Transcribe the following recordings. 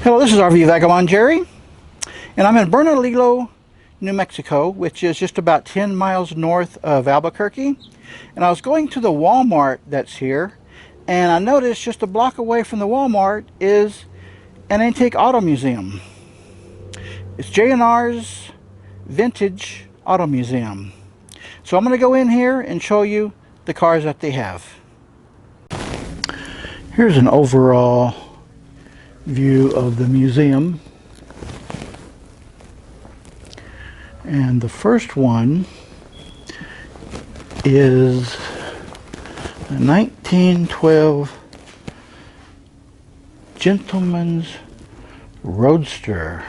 Hello, this is RV Vagabond Jerry, and I'm in Bernalillo, New Mexico, which is just about 10 miles north of Albuquerque. And I was going to the Walmart that's here, and I noticed just a block away from the Walmart is an antique auto museum. It's J&R's Vintage Auto Museum. So I'm going to go in here and show you the cars that they have. Here's an overall view of the museum, and the first one is a 1912 Gentleman's Roadster,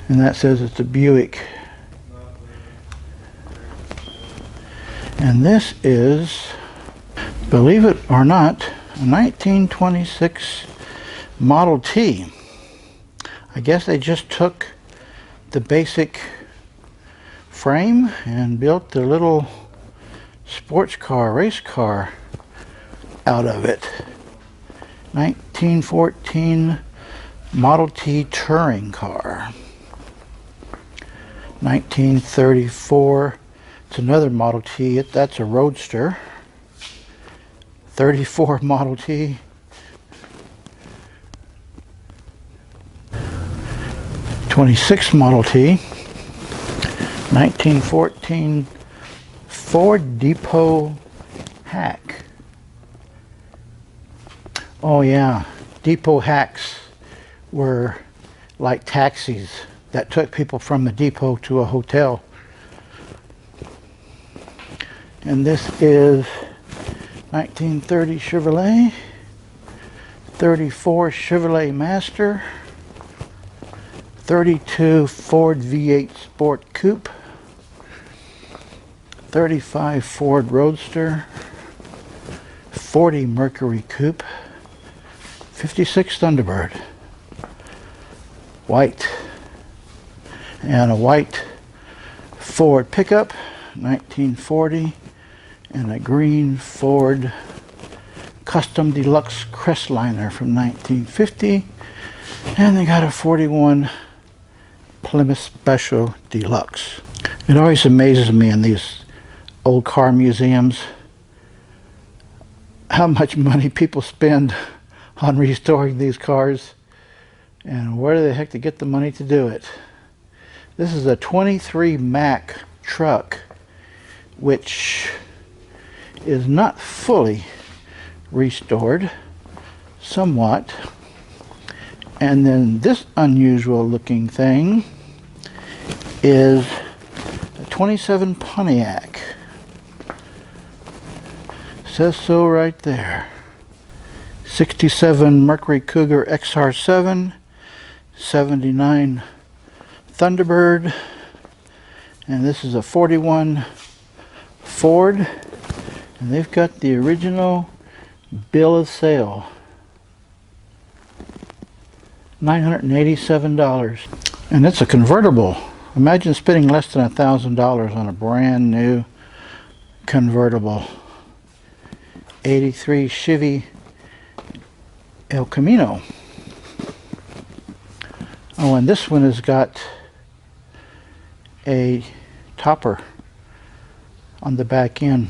and that says it's a Buick. And this is, believe it or not, a 1926 Model T. I guess they just took the basic frame and built the little sports car, race car out of it. 1914 Model T touring car. 1934, it's another Model T, that's a Roadster. 34 Model T. 26 Model T. 1914 Ford Depot Hack. Oh yeah, depot hacks were like taxis that took people from the depot to a hotel. And this is 1930 Chevrolet, 34 Chevrolet Master, 32 Ford V8 Sport Coupe, 35 Ford Roadster, 40 Mercury Coupe, 56 Thunderbird, white, and a white Ford pickup, 1940, and a green Ford Custom Deluxe Crestliner from 1950, and they got a 41 Plymouth Special Deluxe. It always amazes me in these old car museums how much money people spend on restoring these cars, and where the heck to get the money to do it. This is a 23 Mack truck, which is not fully restored, somewhat. And then this unusual looking thing is a 27 Pontiac. Says so right there. 67 Mercury Cougar XR7, 79 Thunderbird, and this is a 41 Ford. And they've got the original bill of sale, $987. And it's a convertible. Imagine spending less than $1,000 on a brand new convertible. 83 Chevy El Camino. Oh, and this one has got a topper on the back end.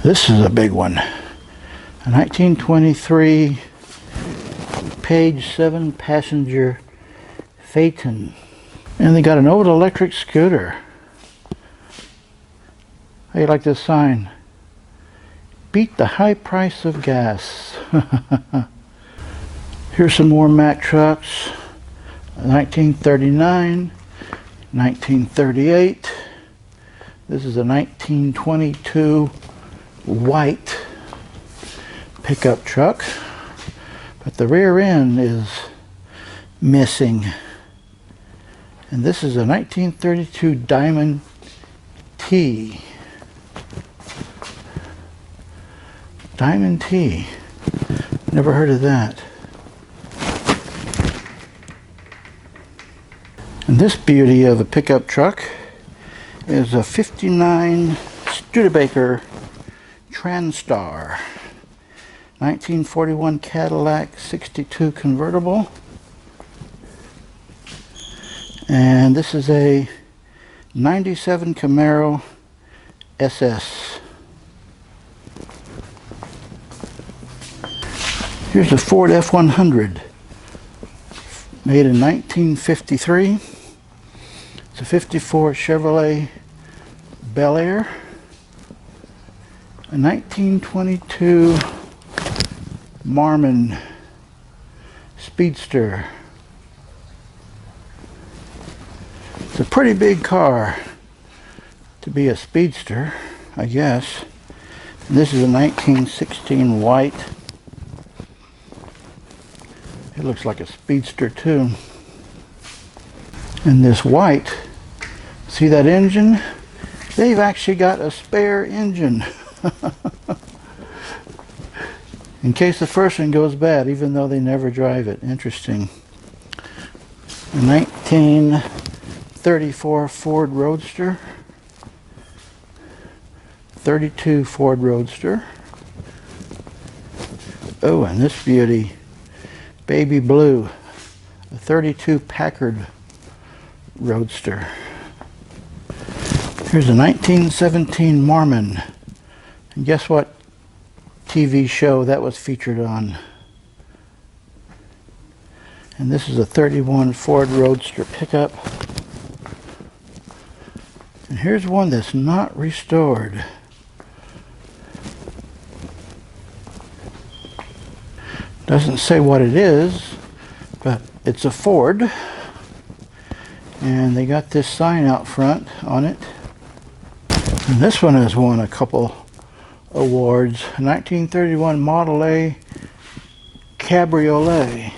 This is a big one. A 1923 Page 7 passenger Phaeton. And they got an old electric scooter. How you like this sign? Beat the high price of gas. Here's some more Mack trucks. 1939, 1938. This is a 1922 white pickup truck, but the rear end is missing. And this is a 1932 Diamond T. Diamond T. Never heard of that. And this beauty of a pickup truck is a 59 Studebaker Transtar. 1941 Cadillac 62 convertible. And this is a 97 Camaro Ss. Here's a Ford F100, made in 1953. It's a 54 Chevrolet Bel Air. A 1922 Marmon Speedster. It's a pretty big car to be a Speedster, I guess. And this is a 1916 white. It looks like a Speedster too. And this white, see that engine? They've actually got a spare engine. In case the first one goes bad, even though they never drive it. Interesting. A 1934 Ford Roadster. 32 Ford Roadster. Oh, and this beauty, baby blue, a 32 Packard Roadster. Here's a 1917 Marmon. And guess what TV show that was featured on? And this is a 31 Ford Roadster pickup. And here's one that's not restored. Doesn't say what it is, but it's a Ford. And they got this sign out front on it. And this one has won a couple awards. 1931 Model A Cabriolet.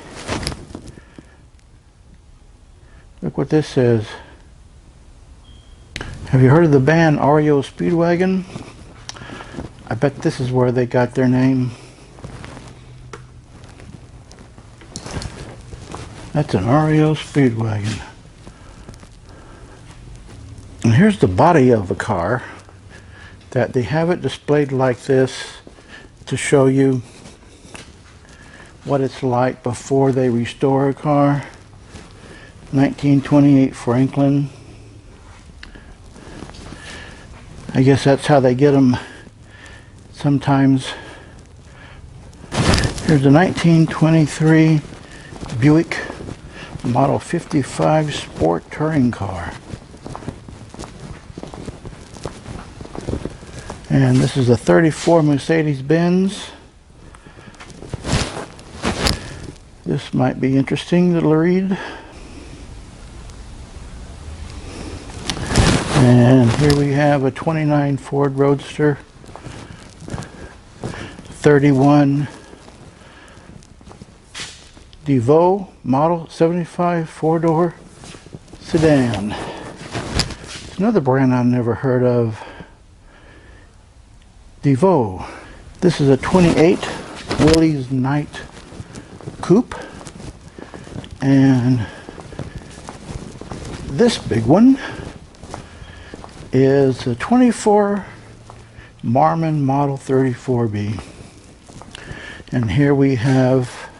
Look what this says. Have you heard of the band Reo Speedwagon? I bet this is where they got their name. That's an Reo Speedwagon. And here's the body of the car. That they have it displayed like this to show you what it's like before they restore a car. 1928 Franklin. I guess that's how they get them sometimes. Here's a 1923 Buick Model 55 Sport Touring Car. And this is a 34 Mercedes-Benz. This might be interesting to read. And here we have a 29 Ford Roadster, 31 DeVoe Model 75 four-door sedan. It's another brand I've never heard of. DeVoe. This is a 28 Willys Night Coupe. And this big one is a 24 Marmon Model 34B. And here we have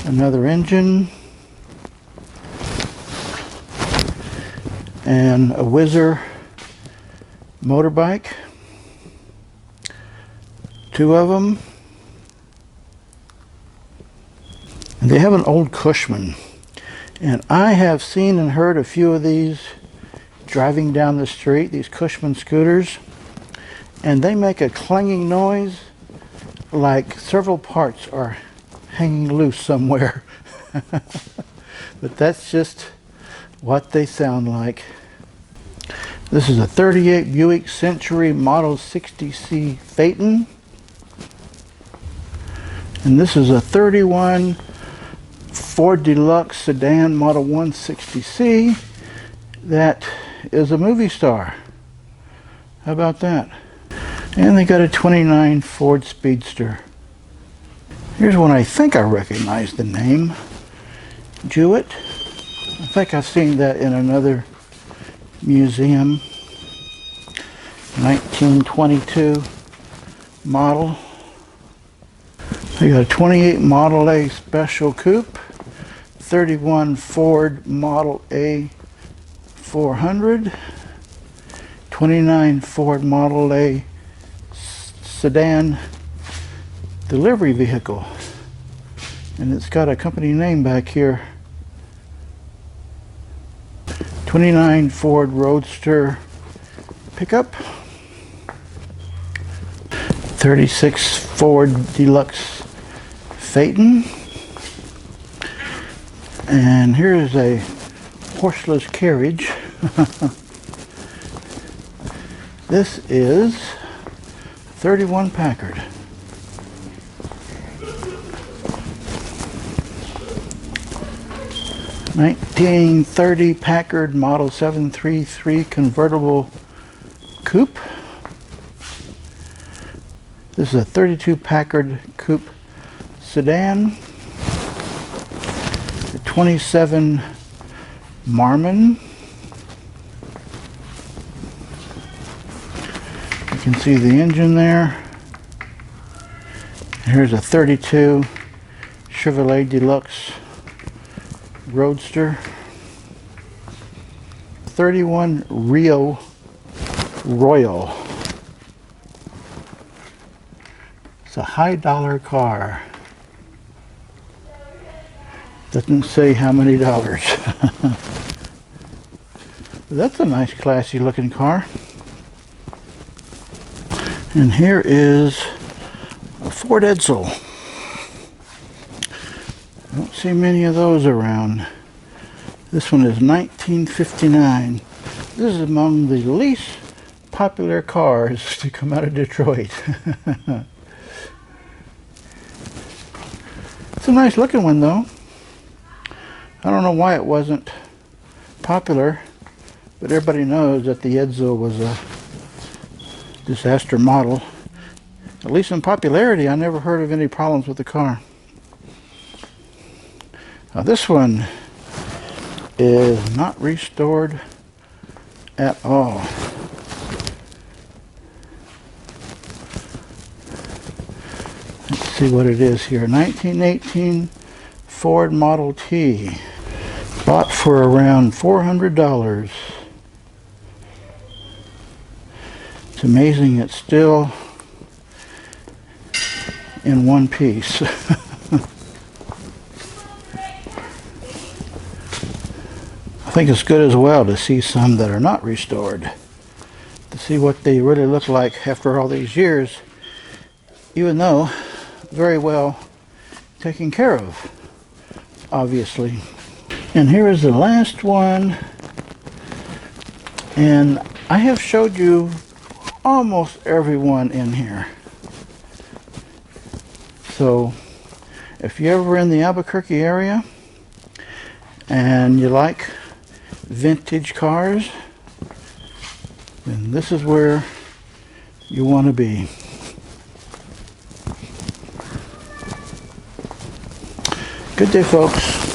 another engine and a Whizzer motorbike. Two of them. And they have an old Cushman. And I have seen and heard a few of these driving down the street, these Cushman scooters. And they make a clanging noise like several parts are hanging loose somewhere. But that's just what they sound like. This is a 38 Buick Century Model 60C Phaeton. And this is a 31 Ford Deluxe Sedan Model 160C that is a movie star. How about that? And they got a 29 Ford Speedster. Here's one I think I recognize the name. Jewett. I think I've seen that in another museum. 1922 model. I got a 28 Model A Special Coupe, 31 Ford Model A 400, 29 Ford Model A Sedan delivery vehicle, and it's got a company name back here. 29 Ford Roadster pickup, 36 Ford Deluxe Phaeton, and here's a horseless carriage. This is 31 Packard. '30 Packard Model 733 Convertible Coupe. This is a 32 Packard Coupe Sedan. A 27 Marmon. You can see the engine there. Here's a 32 Chevrolet Deluxe Roadster. 31 Reo Royal. It's a high dollar car. Doesn't say how many dollars. That's a nice classy looking car. And here is a Ford Edsel. I don't see many of those around. This one is 1959. This is among the least popular cars to come out of Detroit. It's a nice looking one though. I don't know why it wasn't popular, but everybody knows that the Edsel was a disaster model. At least in popularity, I never heard of any problems with the car. Now this one is not restored at all. Let's see what it is here. 1918 Ford Model T. Bought for around $400. It's amazing it's still in one piece. I think it's good as well to see some that are not restored, to see what they really look like after all these years, even though very well taken care of, obviously. And here is the last one, and I have showed you almost everyone in here. So if you're ever in the Albuquerque area and you like vintage cars, then this is where you want to be. Good day, folks.